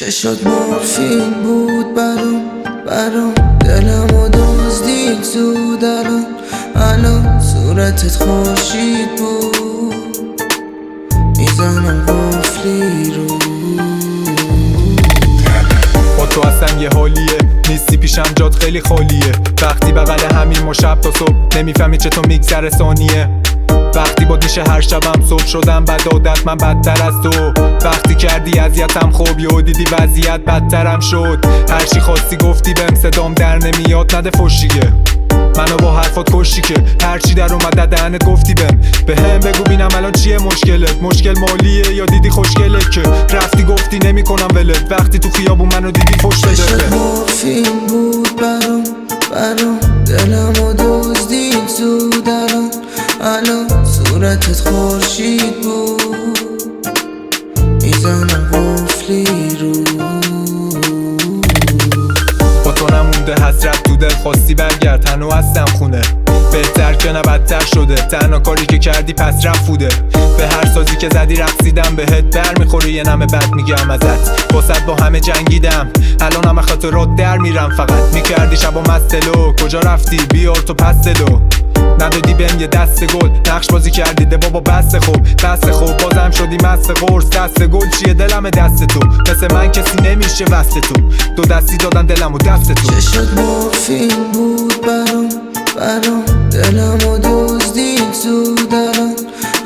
چشات مورفین بود برام دلمو دزدید زود الان صورتت خورشید بود میزنم قفلی رو. با تو هستم یه حالیه، نیستی پیشم جات خیلی خالیه. وقتی بغل همین ما شب تا صبح نمیفهمی چطور میگذره ثانیه. وقتی با دیشه هر شبم صبح شدم بد عادت من بدتر از تو. وقتی کردی اذیتم خوب یهو دیدی وضعیت بدترم شد. هرچی خواستی گفتی بهم صدام در نمیاد نده فشیه. منو با حرفات کشتی که هرچی در اومد دهنت گفتی بهم بگو بینم الان چیه مشکلت. مشکل مالیه یا دیدی خوشگله که رفتی گفتی نمیکنم ولت. وقتی تو خیابون منو دیدی فش بده. چشات مورفین بود برام دلمو دزدید زود الان صورتت خورشید بود میزنم قفلی رو. با تو نمونده حسرت تو دل خواستی برگرد تنها هستم خونه. بهتر که نه بدتر شده تنها کاری که کردی پس رفت بوده. به هر سازی که زدی رقصیدم بهت بر میخوری یه نمه بد میگم ازت. واسط با همه جنگیدم الان همه خاطرات در میرم. فقط میکردی شبا مستلو کجا رفتی بیار تو پستلو. ندادی بهم یه دست گل نقش بازی کردی ده بابا بس خوب بازم شدی مست قرص. دست گل چیه دلم دست تو مثل من کسی نمیشه وسط تو. دو دستی دادن دلم و دست تو. چشات مورفین بود برام دلمو دزدید زود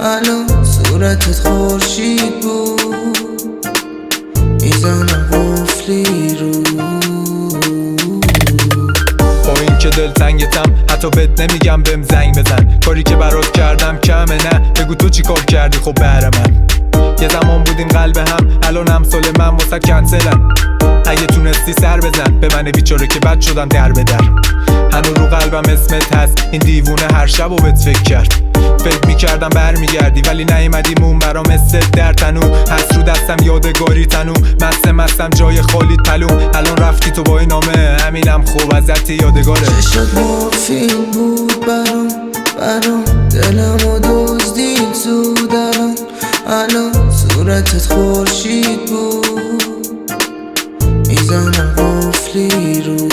الان صورتت خورشید بود میزنم قفلی رو. با این که دلتنگتم حتی بهت نمیگم بهم زنگ بزن. کاری که برات کردم کمه نه بگو تو چی کار کردی خب بهر من. یه زمان بودیم قلب هم الان امثال من واسه کنسلن. اگه تونستی سر بزن به من بیچاره که بد شدم در به در. هنو رو قلبم اسمت هست این دیوونه هر شب و بهت فکر کرد. فکر میکردم برمیگردی ولی نیومدی مون برام استت در تنو. هست رو دستم یادگاری تنو مستم جای خالی تلوم. الان رفتی تو با این نامه همینم خوب ازت یادگاره. چشات مورفین بود برام دلمو دزدید زود الان صورتت خورشید بود میزنم قفلی رو.